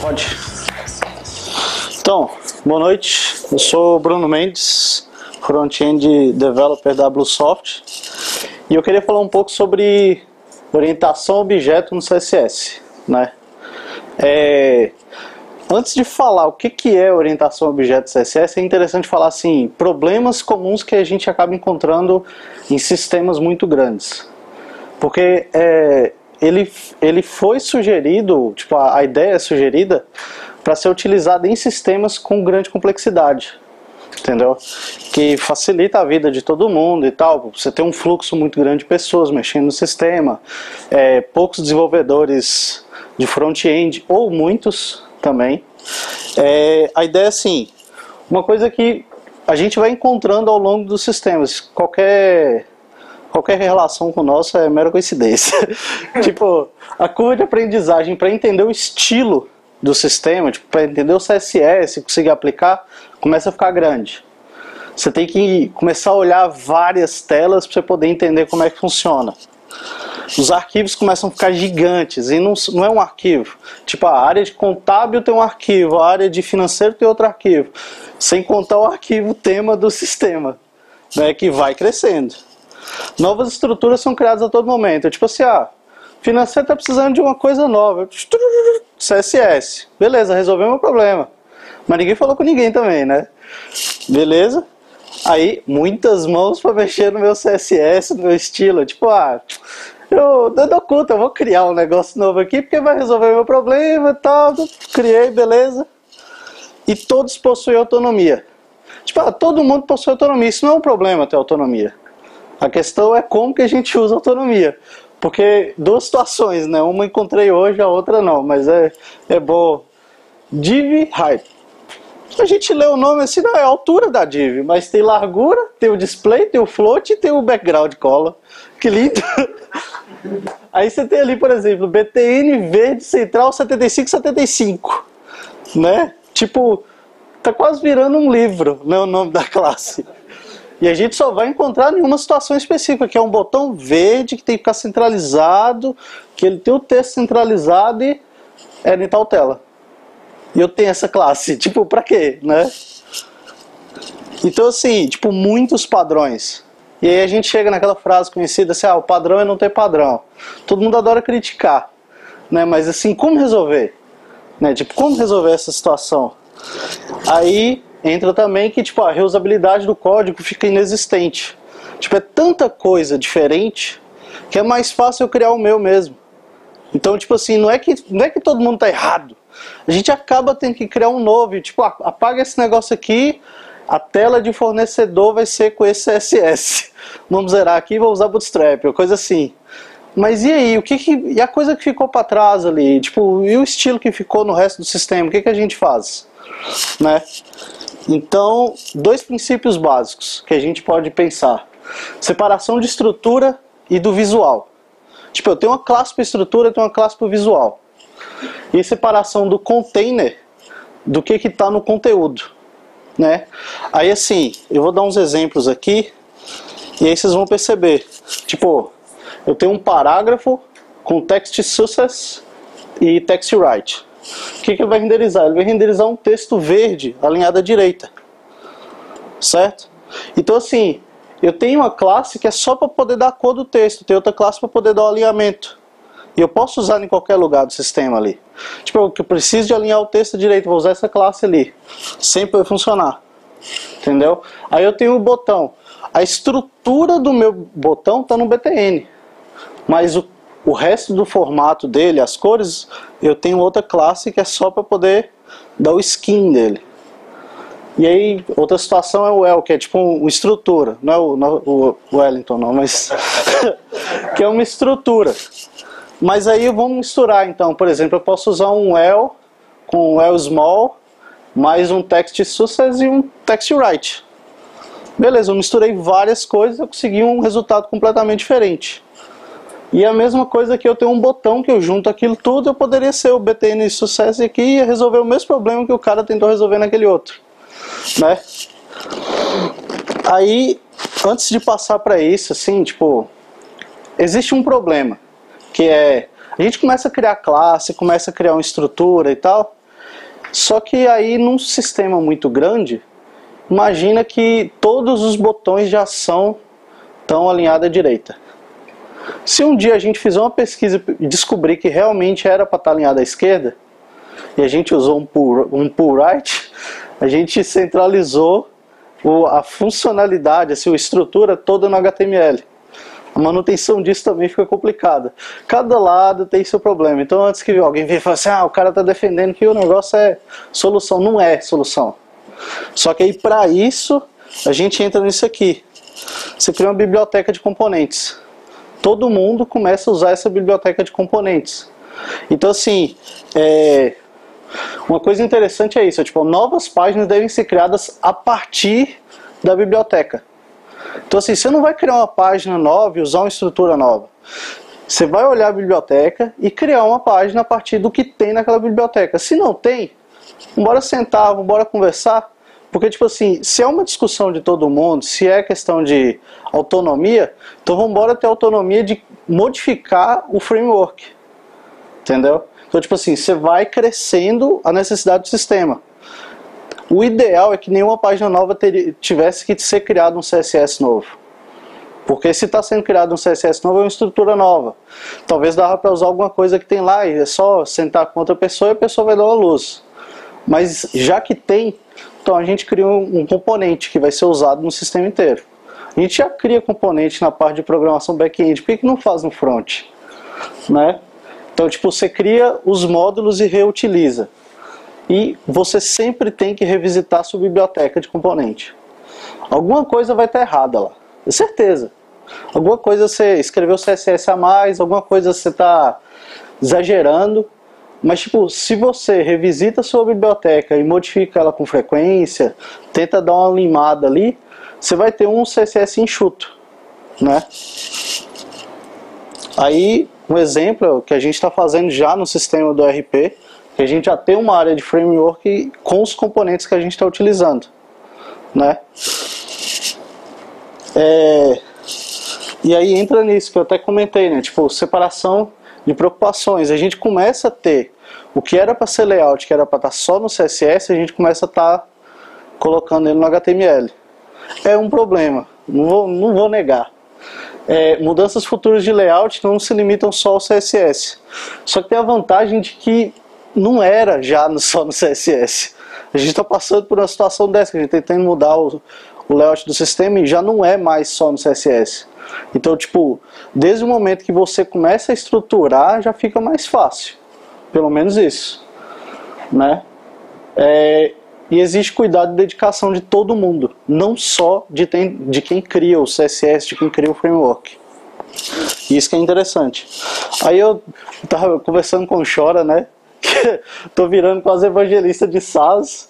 Pode. Então, boa noite. Eu sou o Bruno Mendes, Front-End Developer da Bluesoft. E eu queria falar um pouco sobre orientação a objeto no CSS, né? Antes de falar o que é orientação a objeto no CSS, é interessante falar assim, problemas comuns que a gente acaba encontrando em sistemas muito grandes. Porque ele foi sugerido, tipo, a ideia é sugerida para ser utilizada em sistemas com grande complexidade, entendeu? Que facilita a vida de todo mundo e tal. Você tem um fluxo muito grande de pessoas mexendo no sistema, poucos desenvolvedores de front-end, ou muitos também. A ideia é assim, uma coisa que a gente vai encontrando ao longo dos sistemas, qualquer relação com o nosso é mera coincidência. Tipo, a curva de aprendizagem para entender o estilo do sistema, tipo, para entender o CSS, conseguir aplicar, começa a ficar grande. Você tem que começar a olhar várias telas para você poder entender como é que funciona. Os arquivos começam a ficar gigantes e não é um arquivo. Tipo, a área de contábil tem um arquivo, a área de financeiro tem outro arquivo. Sem contar o arquivo tema do sistema, né, que vai crescendo. Novas estruturas são criadas a todo momento. Tipo assim, financeiro está precisando de uma coisa nova. CSS. Beleza, resolveu meu problema. Mas ninguém falou com ninguém também, né? Beleza? Aí, muitas mãos para mexer no meu CSS, no meu estilo. Tipo, eu dou conta, eu vou criar um negócio novo aqui porque vai resolver meu problema e tal. Criei, beleza. E todos possuem autonomia. Tipo, todo mundo possui autonomia. Isso não é um problema ter autonomia. A questão é como que a gente usa autonomia. Porque duas situações, né? Uma encontrei hoje, a outra não. Mas é bom. Div height. A gente lê o nome assim, não é a altura da div, mas tem largura, tem o display, tem o float e tem o background color. Que lindo! Aí você tem ali, por exemplo, BTN verde central 7575, né? Tipo, tá quase virando um livro, né, o nome da classe. E a gente só vai encontrar em uma situação específica, que é um botão verde que tem que ficar centralizado, que ele tem o texto centralizado e é em tal tela. E eu tenho essa classe, tipo, pra quê, né? Então assim, tipo, muitos padrões. E aí a gente chega naquela frase conhecida assim, o padrão é não ter padrão. Todo mundo adora criticar, né? Mas assim, como resolver? Né? Tipo, como resolver essa situação? Aí entra também que tipo, a reusabilidade do código fica inexistente. Tipo, é tanta coisa diferente que é mais fácil eu criar o meu mesmo. Então, tipo assim, não é que todo mundo tá errado. A gente acaba tendo que criar um novo. Tipo, apaga esse negócio aqui, a tela de fornecedor vai ser com esse CSS. Vamos zerar aqui e vou usar Bootstrap, ou coisa assim. Mas e aí, e a coisa que ficou para trás ali? Tipo, e o estilo que ficou no resto do sistema? O que a gente faz? Né? Então, dois princípios básicos que a gente pode pensar. Separação de estrutura e do visual. Tipo, eu tenho uma classe para estrutura, eu tenho uma classe para o visual. E separação do container do que está no conteúdo, né? Aí assim, eu vou dar uns exemplos aqui e aí vocês vão perceber. Tipo, eu tenho um parágrafo com text success e text write. O que ele vai renderizar? Ele vai renderizar um texto verde alinhado à direita, certo? Então assim, eu tenho uma classe que é só para poder dar a cor do texto, tem outra classe para poder dar o alinhamento. E eu posso usar em qualquer lugar do sistema ali. Tipo, eu preciso de alinhar o texto direito, vou usar essa classe ali. Sempre vai funcionar. Entendeu? Aí eu tenho o botão. A estrutura do meu botão está no BTN. Mas o resto do formato dele, as cores, eu tenho outra classe que é só para poder dar o skin dele. E aí, outra situação é o Well, que é tipo uma estrutura. Não é o Wellington não, mas... que é uma estrutura. Mas aí vamos misturar então, por exemplo, eu posso usar um well com um well small, mais um text success e um text write. Beleza, eu misturei várias coisas e eu consegui um resultado completamente diferente. E a mesma coisa que eu tenho um botão que eu junto aquilo tudo, eu poderia ser o BTN success aqui e resolver o mesmo problema que o cara tentou resolver naquele outro, né? Aí, antes de passar para isso, assim, tipo, existe um problema. Que é, a gente começa a criar classe, começa a criar uma estrutura e tal, Só que aí num sistema muito grande, imagina que todos os botões de ação estão alinhados à direita. Se um dia a gente fizer uma pesquisa e descobrir que realmente era para estar alinhado à esquerda, e a gente usou um pull right, a gente centralizou a funcionalidade, assim, a estrutura toda no HTML. A manutenção disso também fica complicada. Cada lado tem seu problema. Então antes que alguém venha e fale assim, o cara está defendendo que o negócio é solução. Não é solução. Só que aí para isso, a gente entra nisso aqui. Você cria uma biblioteca de componentes. Todo mundo começa a usar essa biblioteca de componentes. Então assim, uma coisa interessante é isso. Tipo, novas páginas devem ser criadas a partir da biblioteca. Então assim, você não vai criar uma página nova e usar uma estrutura nova. Você vai olhar a biblioteca e criar uma página a partir do que tem naquela biblioteca. Se não tem, bora sentar, bora conversar. Porque tipo assim, se é uma discussão de todo mundo, se é questão de autonomia, então vamos embora ter autonomia de modificar o framework. Entendeu? Então tipo assim, você vai crescendo a necessidade do sistema. O ideal é que nenhuma página nova tivesse que ser criado um CSS novo. Porque se está sendo criado um CSS novo, é uma estrutura nova. Talvez dava para usar alguma coisa que tem lá e é só sentar com outra pessoa e a pessoa vai dar uma luz. Mas já que tem, então a gente cria um componente que vai ser usado no sistema inteiro. A gente já cria componente na parte de programação back-end, por que não faz no front? Né? Então tipo, você cria os módulos e reutiliza. E você sempre tem que revisitar a sua biblioteca de componente. Alguma coisa vai estar errada lá, é certeza. Alguma coisa você escreveu CSS a mais, alguma coisa você está exagerando. Mas tipo, se você revisita a sua biblioteca e modifica ela com frequência, tenta dar uma limada ali, você vai ter um CSS enxuto, né? Aí, um exemplo que a gente está fazendo já no sistema do RP, que a gente já tem uma área de framework com os componentes que a gente está utilizando, né? E aí entra nisso que eu até comentei, né? Tipo, separação de preocupações. A gente começa a ter o que era para ser layout, que era para estar só no CSS, a gente começa a estar colocando ele no HTML. É um problema, não vou negar. Mudanças futuras de layout não se limitam só ao CSS. Só que tem a vantagem de que não era já só no CSS. A gente está passando por uma situação dessa, que a gente está tentando mudar o layout do sistema e já não é mais só no CSS. Então, tipo, desde o momento que você começa a estruturar, já fica mais fácil. Pelo menos isso, né? E existe cuidado e dedicação de todo mundo, não só de quem cria o CSS, de quem cria o framework. Isso que é interessante. Aí eu estava conversando com o Chora, né? Tô virando quase evangelista de SaaS.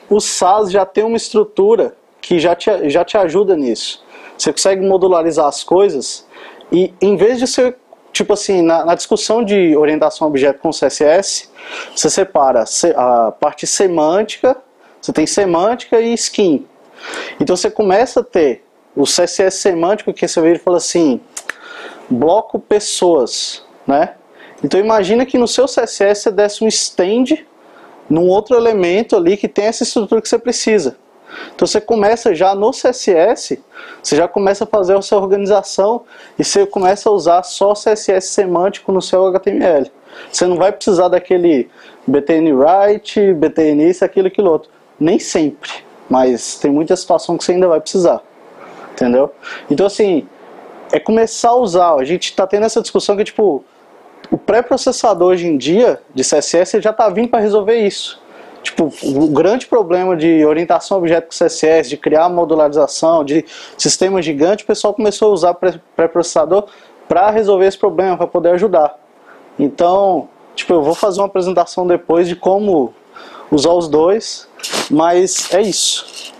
O SaaS já tem uma estrutura que já te ajuda nisso. Você consegue modularizar as coisas e em vez de ser, tipo assim, na discussão de orientação a objeto com CSS, você separa a parte semântica, você tem semântica e skin. Então você começa a ter o CSS semântico que você vê e fala assim, bloco pessoas, né? Então imagina que no seu CSS você desse um stand num outro elemento ali que tem essa estrutura que você precisa. Então você começa já no CSS, você já começa a fazer a sua organização e você começa a usar só CSS semântico no seu HTML. Você não vai precisar daquele btn write, btn isso, aquilo outro. Nem sempre, mas tem muita situação que você ainda vai precisar. Entendeu? Então assim, é começar a usar. A gente está tendo essa discussão que tipo, o pré-processador hoje em dia de CSS já está vindo para resolver isso. Tipo, o grande problema de orientação a objeto com CSS, de criar modularização, de sistema gigante, o pessoal começou a usar pré-processador para resolver esse problema, para poder ajudar. Então, tipo, eu vou fazer uma apresentação depois de como usar os dois, mas é isso.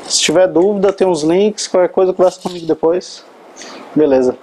Se tiver dúvida, tem uns links, qualquer coisa conversa comigo depois. Beleza.